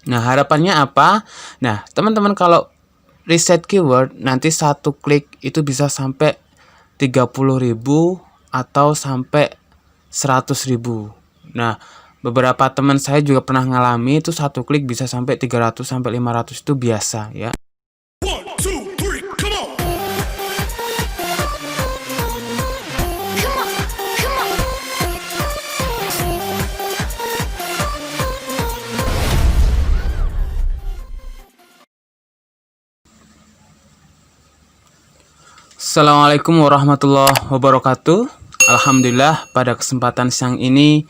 Nah, harapannya apa? Nah, teman-teman kalau riset keyword nanti satu klik itu bisa sampai 30.000 atau sampai 100.000. Nah, beberapa teman saya juga pernah ngalami itu satu klik bisa sampai 300 sampai 500 itu biasa ya. Assalamualaikum warahmatullahi wabarakatuh. Alhamdulillah pada kesempatan siang ini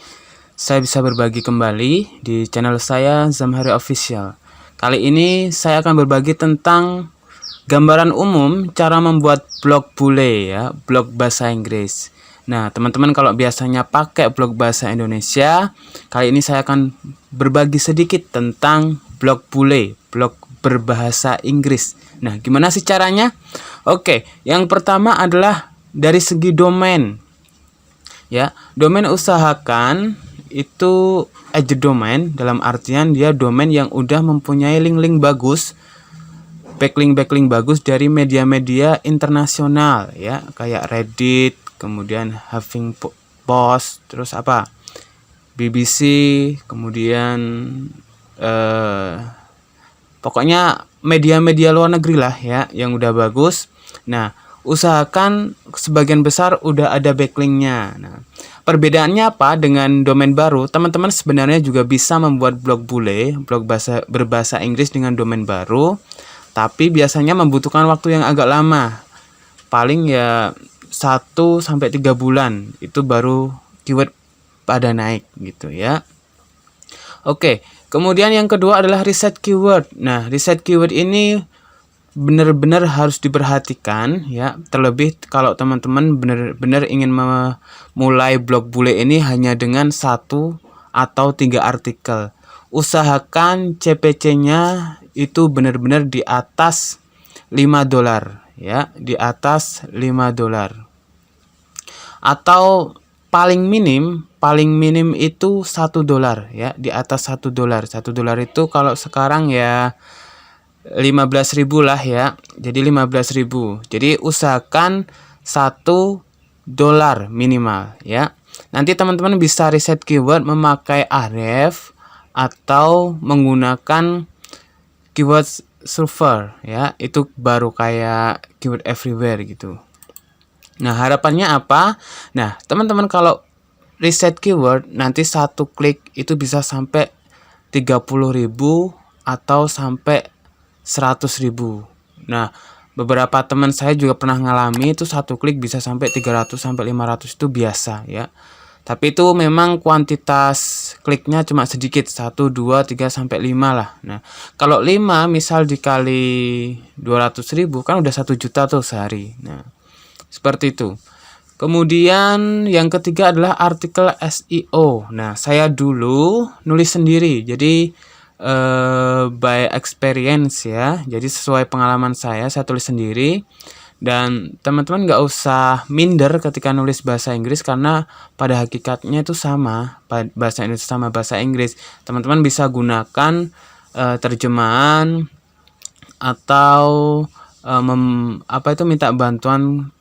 saya bisa berbagi kembali di channel saya Zamhari Official. Kali ini saya akan berbagi tentang gambaran umum cara membuat blog bule ya, blog bahasa Inggris. Nah, teman-teman kalau biasanya pakai blog bahasa Indonesia, kali ini saya akan berbagi sedikit tentang blog bule, blog berbahasa Inggris. Nah, gimana sih caranya? Oke, yang pertama adalah dari segi domain. Ya, domain usahakan itu edge domain dalam artian dia domain yang udah mempunyai link-link bagus, backlink bagus dari media-media internasional ya, kayak Reddit, kemudian HuffingtonPost, terus apa? BBC, kemudian pokoknya media-media luar negeri lah ya yang udah bagus. Nah, usahakan sebagian besar udah ada backlinknya. Nah, perbedaannya apa dengan domain baru? Teman-teman sebenarnya juga bisa membuat blog bule, blog berbahasa Inggris dengan domain baru, tapi biasanya membutuhkan waktu yang agak lama. Paling ya 1 sampai 3 bulan itu baru keyword pada naik gitu ya. Oke, kemudian yang kedua adalah riset keyword. Nah, riset keyword ini benar-benar harus diperhatikan ya. Terlebih kalau teman-teman benar-benar ingin memulai blog bule ini hanya dengan 1 atau 3 artikel. Usahakan CPC-nya itu benar-benar di atas $5 ya, di atas $5. Atau paling minim itu $1 ya, di atas $1. $1 itu kalau sekarang ya 15.000 lah ya, jadi 15.000. Jadi usahakan $1 minimal ya. Nanti teman-teman bisa riset keyword memakai Ahrefs atau menggunakan keyword server ya, itu baru kayak keyword everywhere gitu. Nah, harapannya apa? Nah, teman-teman kalau riset keyword nanti satu klik itu bisa sampai 30.000 atau sampai 100.000. Nah, beberapa teman saya juga pernah ngalami itu satu klik bisa sampai 300 sampai 500 itu biasa ya. Tapi itu memang kuantitas kliknya cuma sedikit, 1, 2, 3 sampai 5 lah. Nah, kalau 5 misal dikali 200.000 kan udah 1 juta tuh sehari. Nah, seperti itu. Kemudian yang ketiga adalah artikel SEO. Nah, saya dulu nulis sendiri. Jadi by experience ya. Jadi sesuai pengalaman saya tulis sendiri. Dan teman-teman nggak usah minder ketika nulis bahasa Inggris karena pada hakikatnya itu sama. Bahasa Indonesia sama bahasa Inggris. Teman-teman bisa gunakan terjemahan atau minta bantuan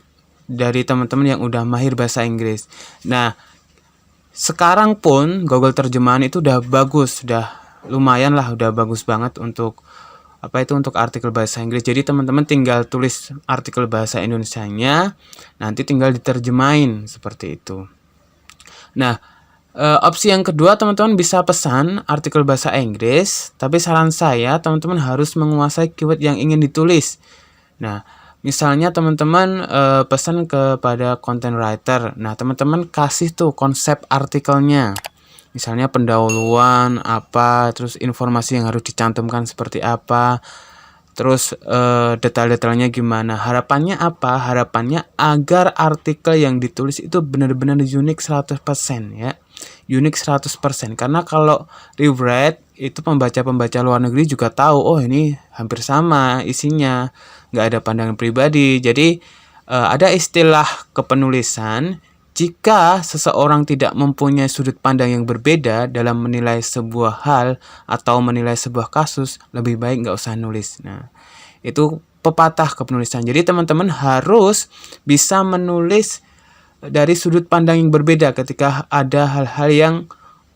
dari teman-teman yang udah mahir bahasa Inggris. Nah, sekarang pun Google terjemahan itu udah bagus, udah lumayan lah, udah bagus banget untuk untuk artikel bahasa Inggris. Jadi teman-teman tinggal tulis artikel bahasa Indonesianya, nanti tinggal diterjemahin seperti itu. Nah, opsi yang kedua teman-teman bisa pesan artikel bahasa Inggris, tapi saran saya teman-teman harus menguasai keyword yang ingin ditulis. Nah, misalnya teman-teman pesan kepada content writer. Nah, teman-teman kasih tuh konsep artikelnya. Misalnya pendahuluan apa, terus informasi yang harus dicantumkan seperti apa, terus detail-detailnya gimana. Harapannya apa? Harapannya agar artikel yang ditulis itu benar-benar unik 100% ya. Unik 100%. Karena kalau rewrite itu pembaca-pembaca luar negeri juga tahu, oh ini hampir sama isinya, nggak ada pandangan pribadi. Jadi ada istilah kepenulisan jika seseorang tidak mempunyai sudut pandang yang berbeda dalam menilai sebuah hal atau menilai sebuah kasus, lebih baik nggak usah nulis. Nah, itu pepatah kepenulisan. Jadi teman-teman harus bisa menulis dari sudut pandang yang berbeda ketika ada hal-hal yang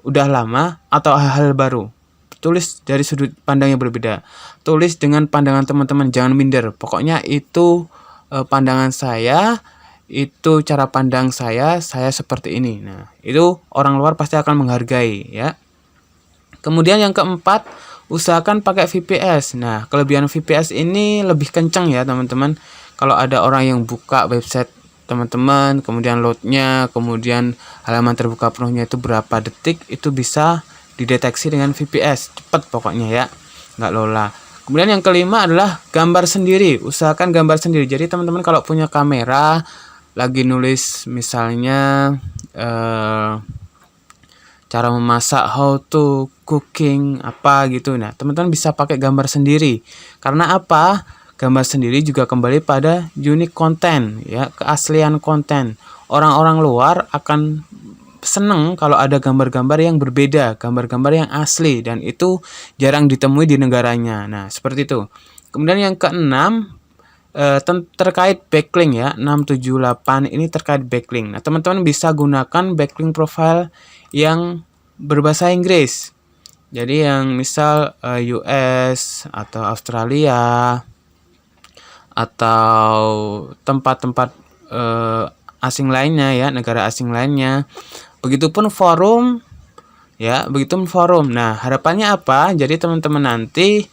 udah lama atau hal-hal baru. Tulis dari sudut pandang yang berbeda. Tulis dengan pandangan teman-teman, jangan minder. Pokoknya itu pandangan saya, itu cara pandang saya seperti ini. Nah, itu orang luar pasti akan menghargai ya. Kemudian yang keempat, usahakan pakai VPS. Nah, kelebihan VPS ini lebih kencang ya teman-teman. Kalau ada orang yang buka website teman-teman, kemudian loadnya, kemudian halaman terbuka penuhnya itu berapa detik, itu bisa dideteksi dengan VPS. Cepat pokoknya ya, nggak lola. Kemudian yang kelima adalah gambar sendiri. Usahakan gambar sendiri. Jadi teman-teman kalau punya kamera, lagi nulis misalnya cara memasak, how to cooking apa gitu. Nah, teman-teman bisa pakai gambar sendiri. Karena apa? Gambar sendiri juga kembali pada unique content ya, keaslian konten. Orang-orang luar akan seneng kalau ada gambar-gambar yang berbeda, gambar-gambar yang asli, dan itu jarang ditemui di negaranya. Nah, seperti itu. Kemudian yang keenam, terkait backlink ya, 678 ini terkait backlink. Nah, teman-teman bisa gunakan backlink profile yang berbahasa Inggris. Jadi yang misal US atau Australia atau tempat-tempat asing lainnya ya, negara asing lainnya. Begitupun forum ya, begitupun forum. Nah, harapannya apa? Jadi teman-teman nanti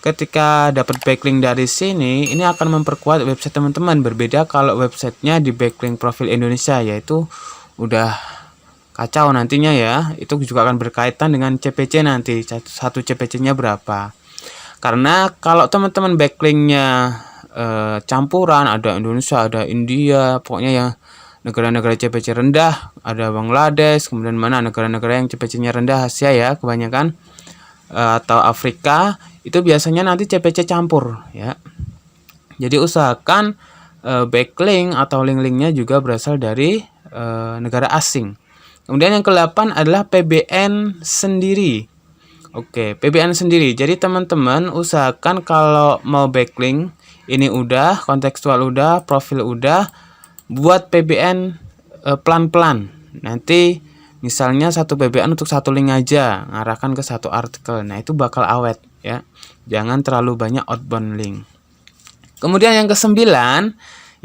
ketika dapat backlink dari sini, ini akan memperkuat website teman-teman. Berbeda kalau websitenya di backlink profil Indonesia, yaitu udah kacau nantinya ya. Itu juga akan berkaitan dengan CPC nanti, satu CPC-nya berapa. Karena kalau teman-teman backlinknya campuran, ada Indonesia, ada India, pokoknya ya negara-negara CPC rendah, ada Bangladesh, kemudian mana negara-negara yang CPC-nya rendah, Asia ya kebanyakan, atau Afrika, itu biasanya nanti CPC campur ya. Jadi usahakan backlink atau link-linknya juga berasal dari negara asing. Kemudian yang ke-8 adalah PBN sendiri. Oke, PBN sendiri. Jadi teman-teman usahakan kalau mau backlink, ini udah, kontekstual udah, profil udah, buat PBN pelan-pelan. Nanti misalnya satu PBN untuk satu link aja, ngarahkan ke satu artikel. Nah, itu bakal awet ya. Jangan terlalu banyak outbound link. Kemudian yang ke-9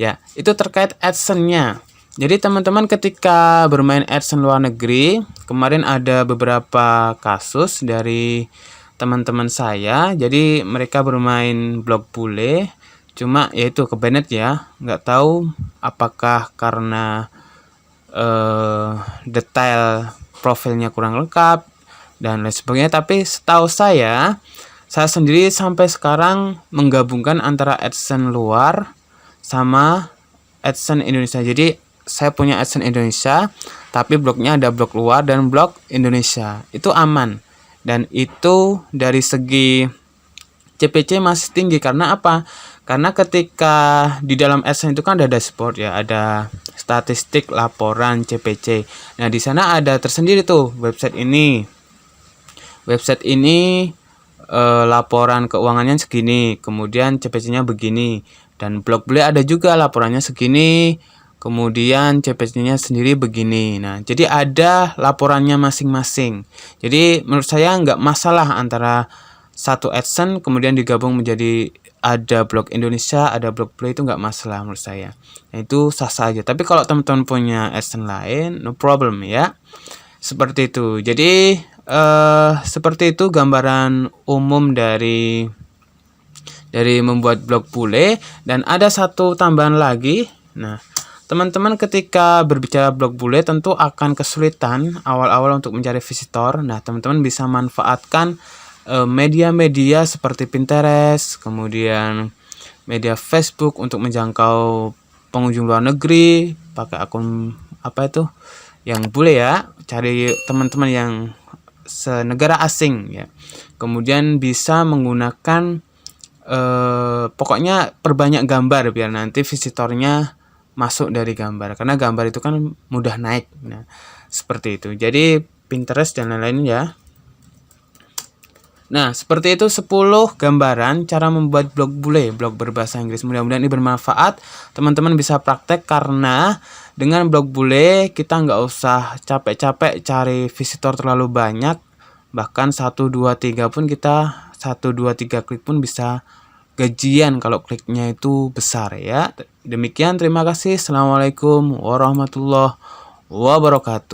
ya, itu terkait AdSense-nya. Jadi teman-teman ketika bermain AdSense luar negeri, kemarin ada beberapa kasus dari teman-teman saya. Jadi mereka bermain blog bule, cuma yaitu kebanet ya. Nggak tahu apakah karena detail profilnya kurang lengkap dan lain sebagainya. Tapi setahu saya sendiri sampai sekarang menggabungkan antara AdSense luar sama AdSense Indonesia. Jadi saya punya AdSense Indonesia, tapi blognya ada blog luar dan blog Indonesia. Itu aman. Dan itu dari segi CPC masih tinggi. Karena apa? Karena ketika di dalam AdSense itu kan ada dashboard ya, ada statistik laporan CPC. Nah, di sana ada tersendiri tuh website ini. Website ini laporan keuangannya segini, kemudian CPC-nya begini. Dan blog bule ada juga laporannya segini, kemudian CPC-nya sendiri begini. Nah, jadi ada laporannya masing-masing. Jadi menurut saya nggak masalah antara satu AdSense kemudian digabung menjadi ada blog Indonesia, ada blog Play, itu nggak masalah menurut saya. Nah, itu sah saja. Tapi kalau teman-teman punya AdSense lain, no problem ya. Seperti itu. Jadi seperti itu gambaran umum dari membuat blog bule. Dan ada satu tambahan lagi. Nah, teman-teman ketika berbicara blog bule tentu akan kesulitan awal-awal untuk mencari visitor. Nah, teman-teman bisa manfaatkan media-media seperti Pinterest, kemudian media Facebook untuk menjangkau pengunjung luar negeri, pakai akun apa itu yang bule ya, cari teman-teman yang senegara asing ya. Kemudian bisa menggunakan pokoknya perbanyak gambar biar nanti visitornya masuk dari gambar, karena gambar itu kan mudah naik. Nah, seperti itu. Jadi Pinterest dan lain-lain ya. Nah, seperti itu 10 gambaran cara membuat blog bule, blog berbahasa Inggris. Mudah-mudahan ini bermanfaat. Teman-teman bisa praktek, karena dengan blog bule kita nggak usah capek-capek cari visitor terlalu banyak. Bahkan 1, 2, 3 pun kita 1, 2, 3 klik pun bisa gajian kalau kliknya itu besar ya. Demikian, terima kasih. Assalamualaikum warahmatullahi wabarakatuh.